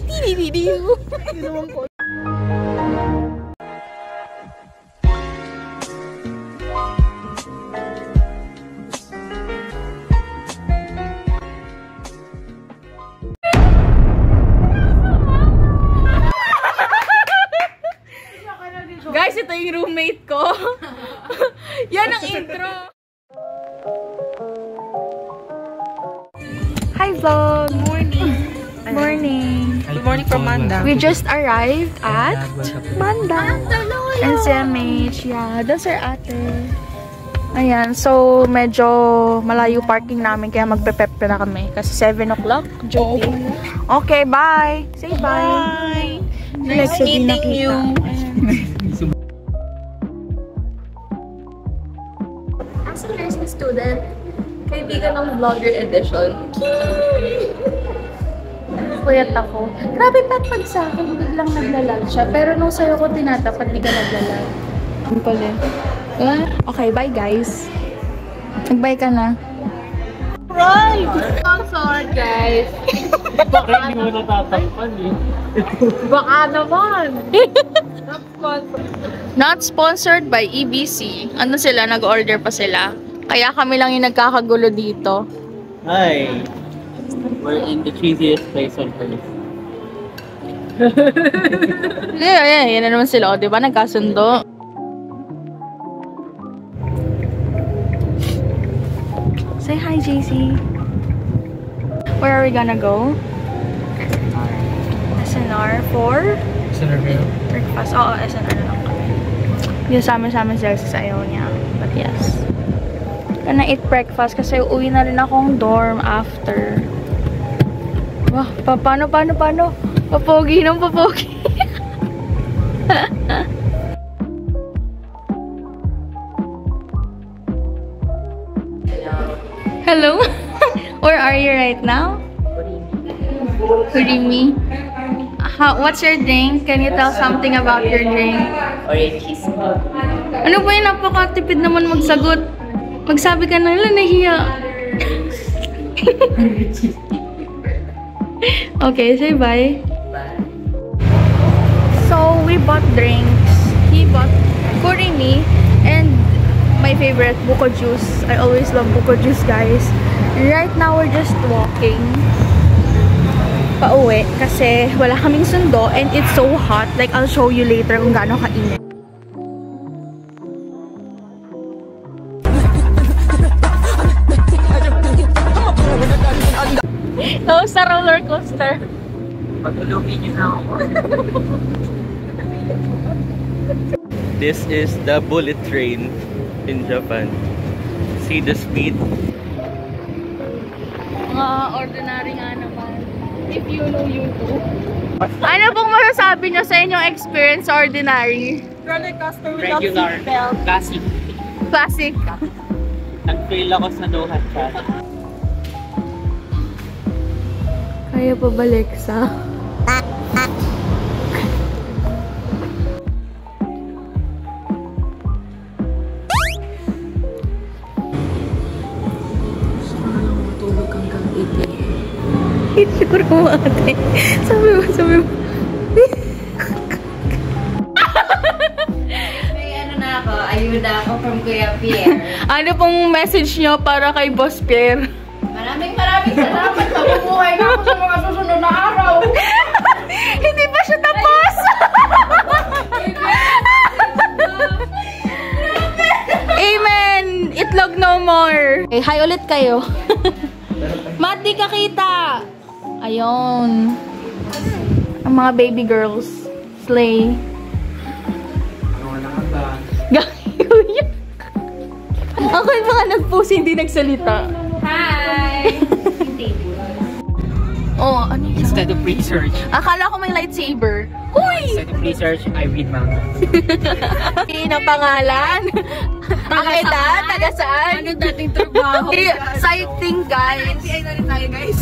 Tinididiw. Guys, ito yung roommate ko. Yan ang intro. Hi vlog! Good morning! Morning! Good morning from Manda. We just arrived at Manda! And CMH. Yeah, that's our ate. Ayan, so medyo malayo parking namin kaya magpe-pepe na kami. Kasi 7 o'clock duty. Okay, bye! Say bye! Nice meeting you! As a nursing student, kaibigan ng vlogger edition. Puyat ako. Grabe pag sa akin, biglang naglalag siya. Pero nung sa'yo ko tinatapat, di ka naglalag. Ano pala? Okay, bye guys. Nag-bye ka na. Right! I'm sorry guys. Baka hindi mo natatakpan eh. Baka naman. Not sponsored by EBC. Ano sila? Nag-order pa sila. Kaya kami lang yung nagkakagulo dito. Hi! We're in the cheesiest place on earth. Yan na naman sila. O, diba? Nagkasundo. Say hi, JC. Where are we gonna go? SNR for? SNR here? Breakfast. Oo, SNR na lang kami. Yung sama-sama sila sa ayaw niya. But yes. Gonna eat breakfast kasi uwi na rin akong dorm after. Wah, paano? Papogi ng papogi. Hello? Where are you right now? Kurimi. What's your drink? Can you tell something about your drink? Orange cheese. Ano ba yun? Napakatipid naman magsagot. Magsabi ka na lang, nahiya. Okay, say bye. Bye. So, we bought drinks. He bought kurimi and my favorite, buko juice. I always love buko juice, guys. And right now, we're just walking pauwi kasi wala kaming sundo and it's so hot. Like, I'll show you later kung gaano kainit. So, sa roller coaster. Pagulungin niyo na ako. This is the bullet train in Japan. See the speed? Mga ordinary nga naman. If you know, you do. Ano pong masasabi nyo sa inyong experience sa ordinary? Roller coaster without Regular. seatbelt. Classic. Classic. Nag-fail ako sa Doha chat. Kaya pa ba, Lexa? Sure mo, ate. Sabi mo. May ano na ako, ayuda ako from Kuya Pierre. Ano pong message nyo para kay Boss Pierre? Maraming salamat. Mabubuhay na ako sa mga susunod na araw. Hindi pa siya tapos! Amen! Itlog no more! Okay, hi ulit kayo. Matt, di ka kita! Ayun. Ang mga baby girls. Slay. Gayo yan. Ako yung mga nag-post, hindi nagsalita. Hi! Oh, ano yun? Instead of research. Akala ko may lightsaber. Huy! Instead of research, I read manga. Ang pangalan? Ang edad? Taga saan? Ano dating trabaho? Sighting, guys. NBI na rin tayo, guys.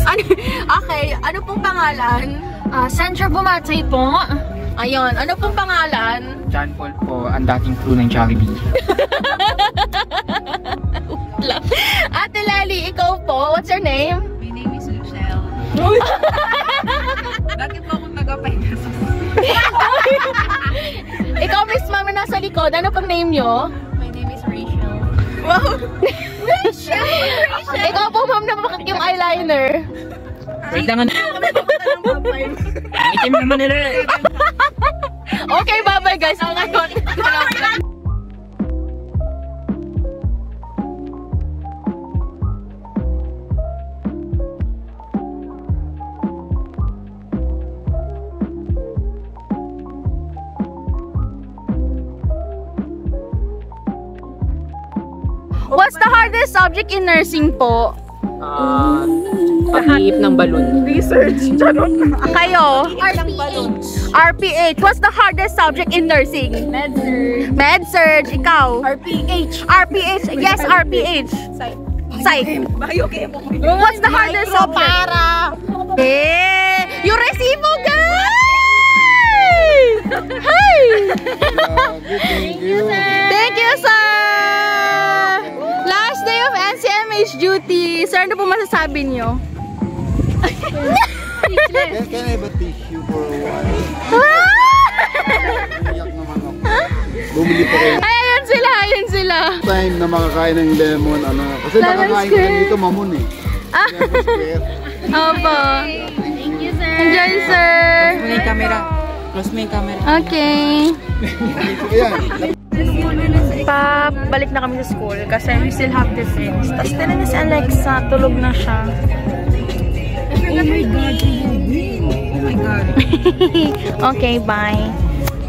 Okay, ano pong pangalan? Sandra Bumatay po. Ayun, ano pong pangalan? John Paul po, ang dating crew ng Jollibee. Ate Lali, ikaw po. What's your name? My name is Luciel. Dati po akong taga-pahinga sa Ikaw, Miss Mami, nasa likod. Ano pang name nyo? My name is Rachel. Wow! Ikaw po, ma'am, na makak yung eyeliner. Wait lang. Itim naman nila eh. Okay, bye-bye guys. Oh my God. What's the hardest subject in nursing po? Pag-iip ng balon. Kayo? RPH. What's the hardest subject in nursing? Med-surg. Med-surg. Ikaw? RPH. RPH. Yes, RPH. Psych. What's the hardest subject? Yung resibo, guys! Hi! Thank you. Thank you, sir! Last day of NCMH duty. Sir, ano po masasabi niyo? Can I have a tissue for a while? Iyak naman ako. Bumili pa kayo. Ay, ayan sila. Time na makakain ng lemon, ano. Kasi Lemon nakakain ko square. lang dito mamon eh. Ah. Lemon square. Opo. Thank you, sir. Enjoy, sir. Close mo yung camera. Close mo yung camera. Okay. Ayan. Pabalik na kami sa school kasi we still have defense. Tapos tinan na si Alexa, tulog na siya. Oh my God. Oh my God. Okay, bye.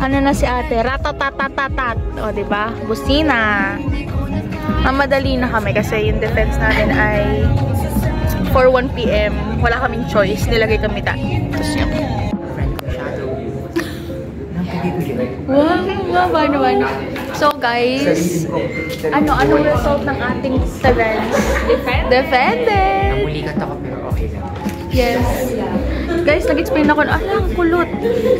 Ano na si ate? Ratatatatat. O, diba? Busina. Mamadali na kami kasi yung defense natin ay for 1 PM. Wala kaming choice. Nilagay kami tapos yun. Wow, naman. So guys, anong result ng ating defense? Defended! Namulikat ako pero okay lang. Yes. Guys, nag-explain ako, ang kulot.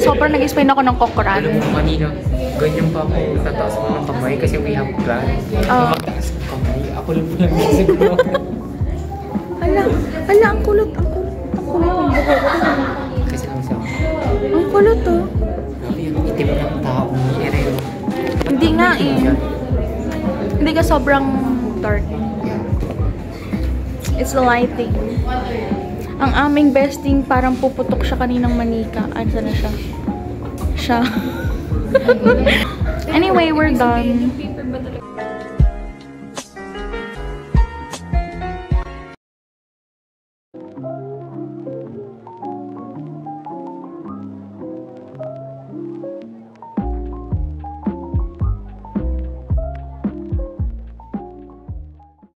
Sobrang nag-explain ako ng kokran. Alam mo kanina, ganyan pa ako tataas mo ng kamay kasi we have plan. Oh. Mataas ko kamay, ako lang pala siguro. Ang kulot. Ang kulot. Kasi lang siya. Ang kulot, oh. Grabe yung itim ng tao ni Ereo. Hindi nga eh. Hindi ka sobrang dark. It's the lighting. Ang aming besting parang puputok siya kaninang manika. Ansa na siya? Siya. Anyway, we're done.